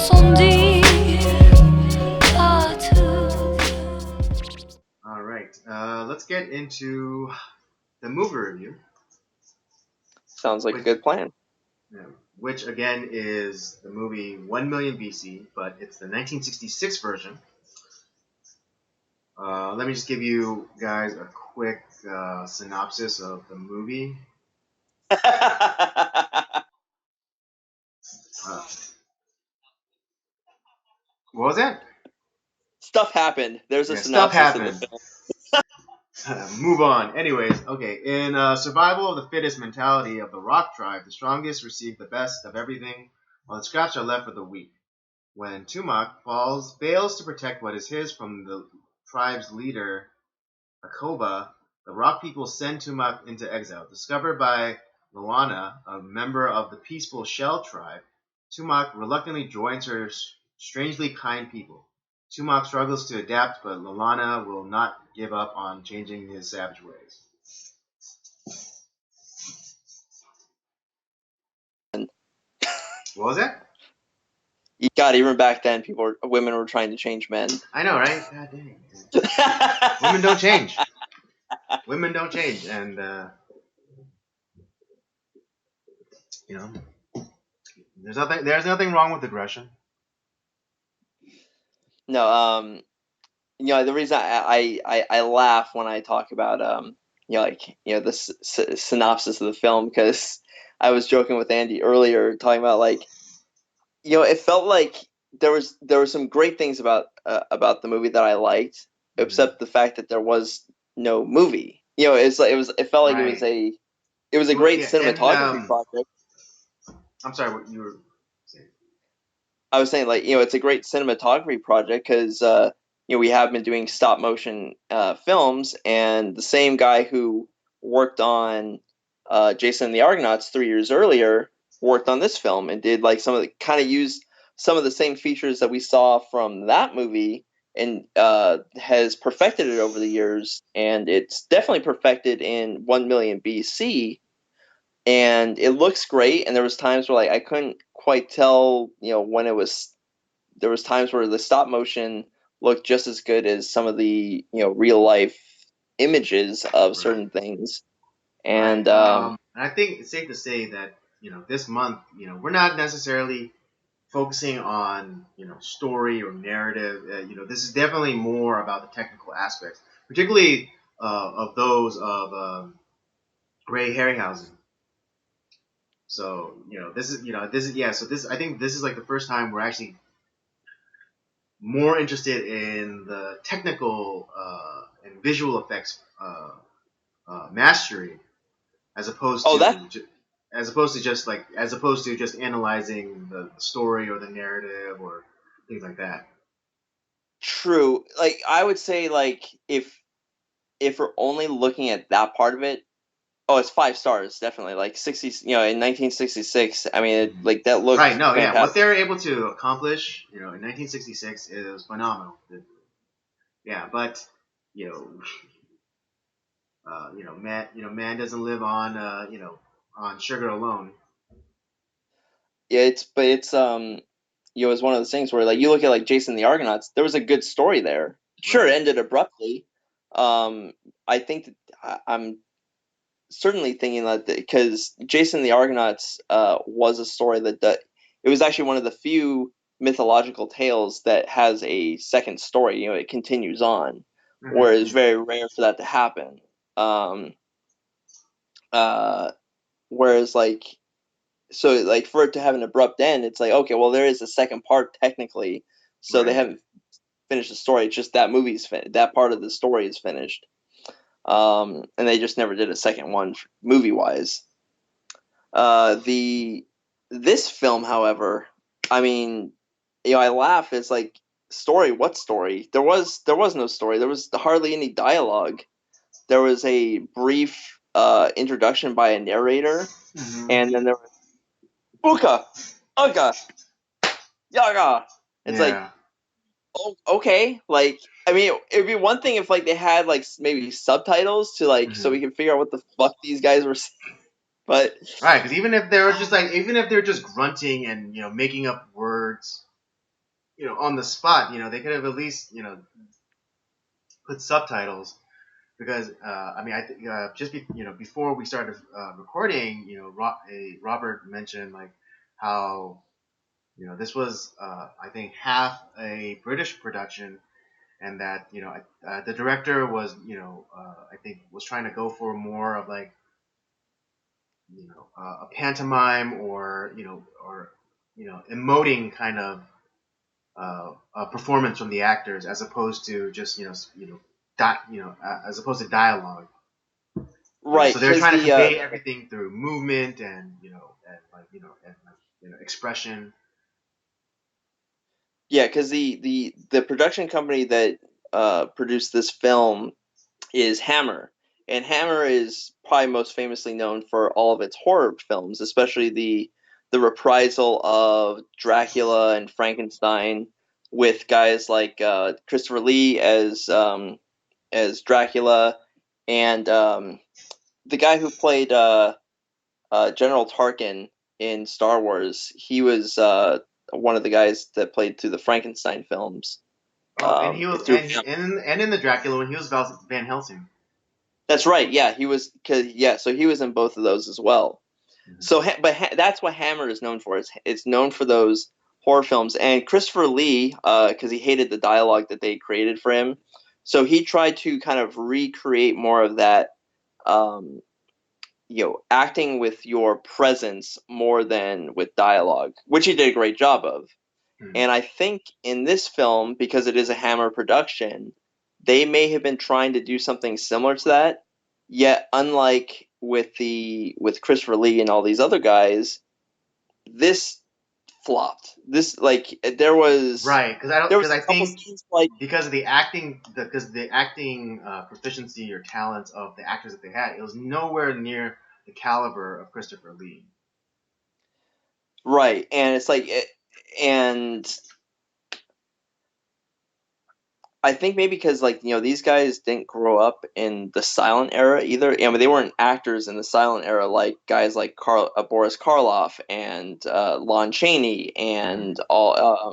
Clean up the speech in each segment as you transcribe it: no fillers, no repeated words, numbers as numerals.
70 partout. All right, let's get into the movie review, Sounds like a which, good plan. which again is the movie 1 Million BC, but it's the 1966 version. Let me just give you guys a quick synopsis of the movie. Uh, what was that? Stuff happened. There's a Yeah, stuff synopsis of the happened. film. Move on. Anyways, okay. In survival of the fittest mentality of the rock tribe, the strongest receive the best of everything, while the scraps are left for the weak. When Tumak fails to protect what is his from the tribe's leader, Akoba, the rock people send Tumak into exile. Discovered by Luana, a member of the peaceful Shell tribe, Tumak reluctantly joins her strangely kind people. Tumak struggles to adapt, but Luana will not give up on changing his savage ways. What was that? God, even back then, women were trying to change men. I know, right? God dang. Women don't change. Women don't change, and you know, there's nothing wrong with aggression. No, the reason I laugh when I talk about the synopsis of the film, because I was joking with Andy earlier talking about it felt like there were some great things about the movie that I liked, except the fact that there was no movie. It felt like Right. it was a Well, great yeah, and cinematography project. I'm sorry, what you were saying? I was saying, it's a great cinematography project because we have been doing stop motion films, and the same guy who worked on Jason and the Argonauts 3 years earlier worked on this film and did used some of the same features that we saw from that movie, and has perfected it over the years, and it's definitely perfected in 1 million BC, and it looks great. And there was times where I couldn't quite tell when it was. There was times where the stop motion looked just as good as some of the real life images of Right. certain things. Right. And I think it's safe to say that this month we're not necessarily focusing on story or narrative. This is definitely more about the technical aspects, particularly of those of Ray Harryhausen. So this I think this is like the first time we're actually more interested in the technical and visual effects mastery as opposed oh, that to just analyzing the story or the narrative or things like that. true. I would say if we're only looking at that part of it, oh, it's 5 stars definitely. 60, in 1966. I mean, that looked Right. No. Yeah. What fantastic. they're able to accomplish, in 1966 is phenomenal. Yeah. But you know, man doesn't live on on sugar alone. Yeah, it's one of those things where you look at Jason and the Argonauts, there was a good story there. Sure, it Right. ended abruptly. I think that I'm certainly thinking that because Jason and the Argonauts was a story that it was actually one of the few mythological tales that has a second story. It continues on, where it's Mm-hmm. very rare for that to happen. Um, uh, Whereas for it to have an abrupt end, it's okay, well, there is a second part technically, so they Right. haven't finished the story. It's just that that part of the story is finished, and they just never did a second one movie wise. The This film, however, I mean, I laugh. It's story. What story? There was no story. There was hardly any dialogue. There was a brief introduction by a narrator, Mm-hmm. and then there was Buka, Uga, Yaga. It's Yeah. oh, okay. I mean, it'd be one thing if they had maybe subtitles to so Mm-hmm. we can figure out what the fuck these guys were saying. But Right. Because even if they're just grunting and making up words, on the spot, they could have at least, put subtitles because I mean, I think just before we started recording, Robert mentioned like how this was I think half a British production, and that the director was I think was trying to go for more of like a pantomime or emoting kind of performance from the actors as opposed to just as opposed to dialogue. Right, So they're because trying to the convey everything through movement and expression. yeah, because the production company that produced this film is Hammer, and Hammer is probably most famously known for all of its horror films, especially the reprisal of Dracula and Frankenstein with guys like Christopher Lee as Dracula, and the guy who played General Tarkin in Star Wars. He was one of the guys that played through the Frankenstein films. Oh, and he was Through and in the Dracula when he was Van Helsing. That's right. Yeah, he was. Cause yeah, so he was in both of those as well. Mm-hmm. So, that's what Hammer is known for. It's known for those horror films. And Christopher Lee, because he hated the dialogue that they created for him, so he tried to kind of recreate more of that, um, acting with your presence more than with dialogue, which he did a great job of. Mm-hmm. And I think in this film, because it is a Hammer production, they may have been trying to do something similar to that. Yet, unlike with Christopher Lee and all these other guys, this flopped. This like Right, there because was I almost think seems like because of the acting, because the acting proficiency or talents of the actors that they had, it was nowhere near the caliber of Christopher Lee. right, and it's like and I think maybe because like these guys didn't grow up in the silent era either. I mean, they weren't actors in the silent era like guys like Boris Karloff and Lon Chaney Mm-hmm. and all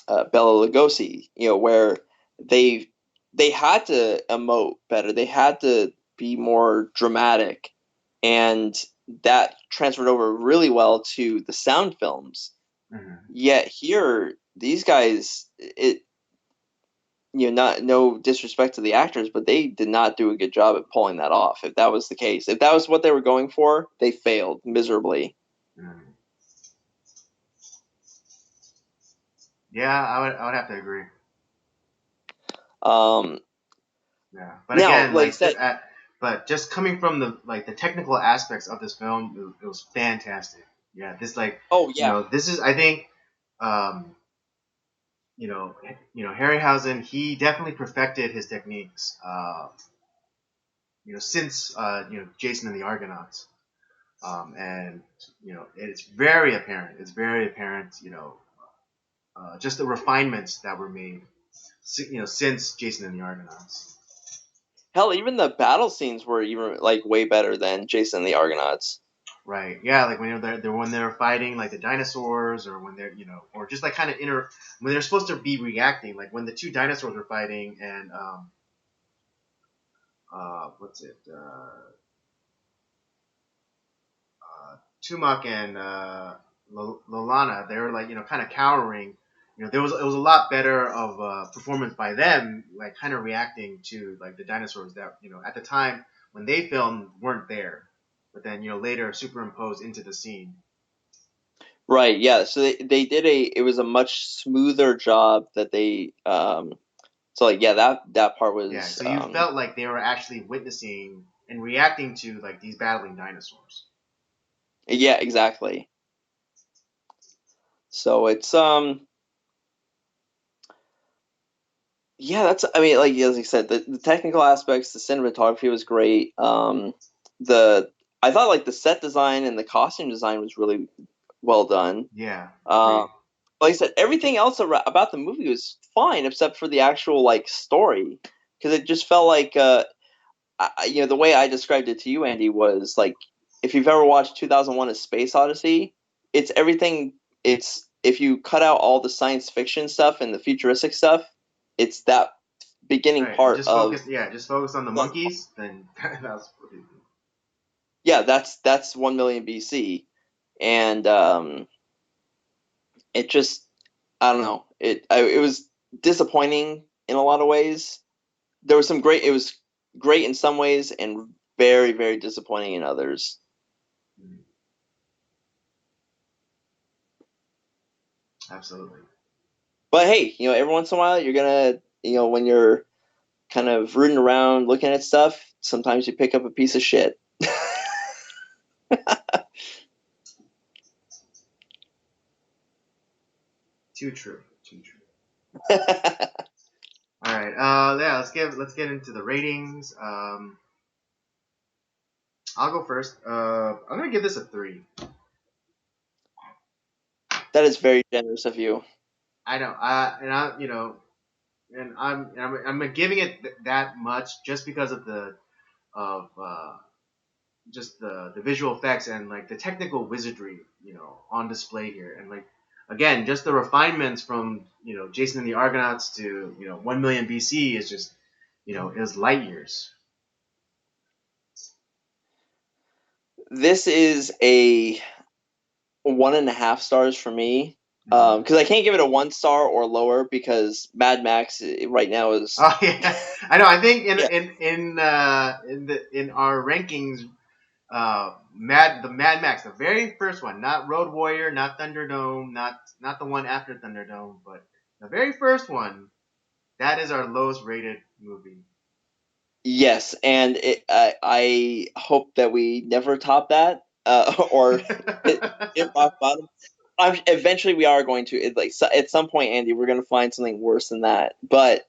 Bela Lugosi. Where they they had to emote better. They had to be more dramatic, and that transferred over really well to the sound films. Mm-hmm. Yet here, these guys, not no disrespect to the actors, but they did not do a good job at pulling that off. If that was the case, if that was what they were going for, they failed miserably. Mm-hmm. Yeah, I would have to agree. Um, Yeah, but Now, again, like I like, said, but just coming from the technical aspects of this film, it was fantastic. Yeah, this like, oh yeah, this is I think, um, Harryhausen, he definitely perfected his techniques. Since Jason and the Argonauts, and it's very apparent. It's very apparent. Just the refinements that were made. Since Jason and the Argonauts. hell, even the battle scenes were even like way better than Jason and the Argonauts. Right. Yeah. Like when they're when they're fighting like the dinosaurs, or when they're or just like kind of when they're supposed to be reacting, like when the two dinosaurs were fighting, and what's it Tumak and Lolana, they were like kind of cowering. It was a lot better of performance by them, like kind of reacting to like the dinosaurs that at the time when they filmed weren't there, but then later superimposed into the scene. Right, yeah. So they did it was a much smoother job that they so like yeah, that part Yeah, was so you felt like they were actually witnessing and reacting to like these battling dinosaurs. yeah, exactly. So it's yeah, that's I mean like as I said, the technical aspects, the cinematography was great. The I thought like the set design and the costume design was really well done. Yeah, Um agreed. like I said, everything else about the movie was fine except for the actual like story because it just felt like the way I described it to you, Andy, was like if you've ever watched 2001: A Space Odyssey, it's everything. It's if you cut out all the science fiction stuff and the futuristic stuff, it's that beginning Right. part Just of focus. Yeah. Just focus on the monkeys. Then that's. yeah, that's 1 million BC, and it just I don't know it was disappointing in a lot of ways. There was some great it was great in some ways and very very disappointing in others. Absolutely. But hey, every once in a while you're gonna when you're kind of rooting around looking at stuff, sometimes you pick up a piece of shit. Too true. Too true. All right. Yeah. Let's get into the ratings. I'll go first. I'm gonna give this a 3. That is very generous of you. I know. And I, and I'm giving it that much just because of the of just the visual effects and like the technical wizardry, on display here, and like again, just the refinements from Jason and the Argonauts to 1 million BC is just is light years. This is a 1.5 stars for me. Mm-hmm. Because I can't give it a 1 star or lower because Mad Max right now is Oh yeah, I know. I think yeah. in our rankings, the Mad Max, the very first one, not Road Warrior, not Thunderdome, not the one after Thunderdome, but the very first one, that is our lowest rated movie. Yes, and I hope that we never top that or hit rock bottom. Eventually, we are going to. At some point, Andy, we're going to find something worse than that. But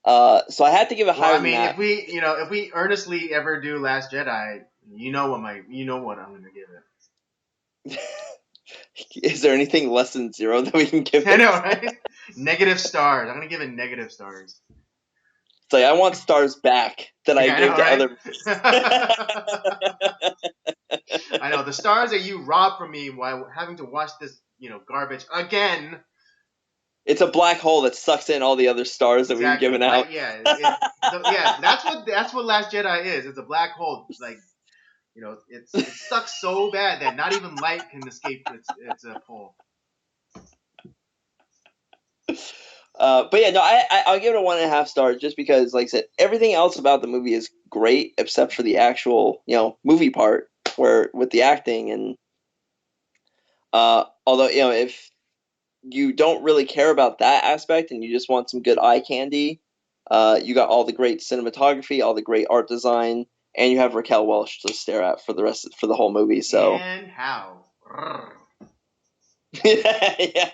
so I had to give it Well, I higher than mean, that. if we earnestly ever do Last Jedi, you know what I'm gonna give it. Is there anything less than 0 that we can give I it? know, right? Negative stars. I'm gonna give it negative stars. It's like I want stars back that I Yeah, I know, gave to other right? I know the stars that you robbed from me while having to watch this, garbage again. It's a black hole that sucks in all the other stars that we've Exactly. given out. Yeah. That's what Last Jedi is. It's a black hole. Like it's stuck so bad that not even light can escape its pull. But yeah, no, I'll give it a 1.5 stars just because, like I said, everything else about the movie is great except for the actual, movie part where with the acting and although if you don't really care about that aspect and you just want some good eye candy, you got all the great cinematography, all the great art design, and you have Raquel Welch to stare at for the whole movie. So And how? yeah.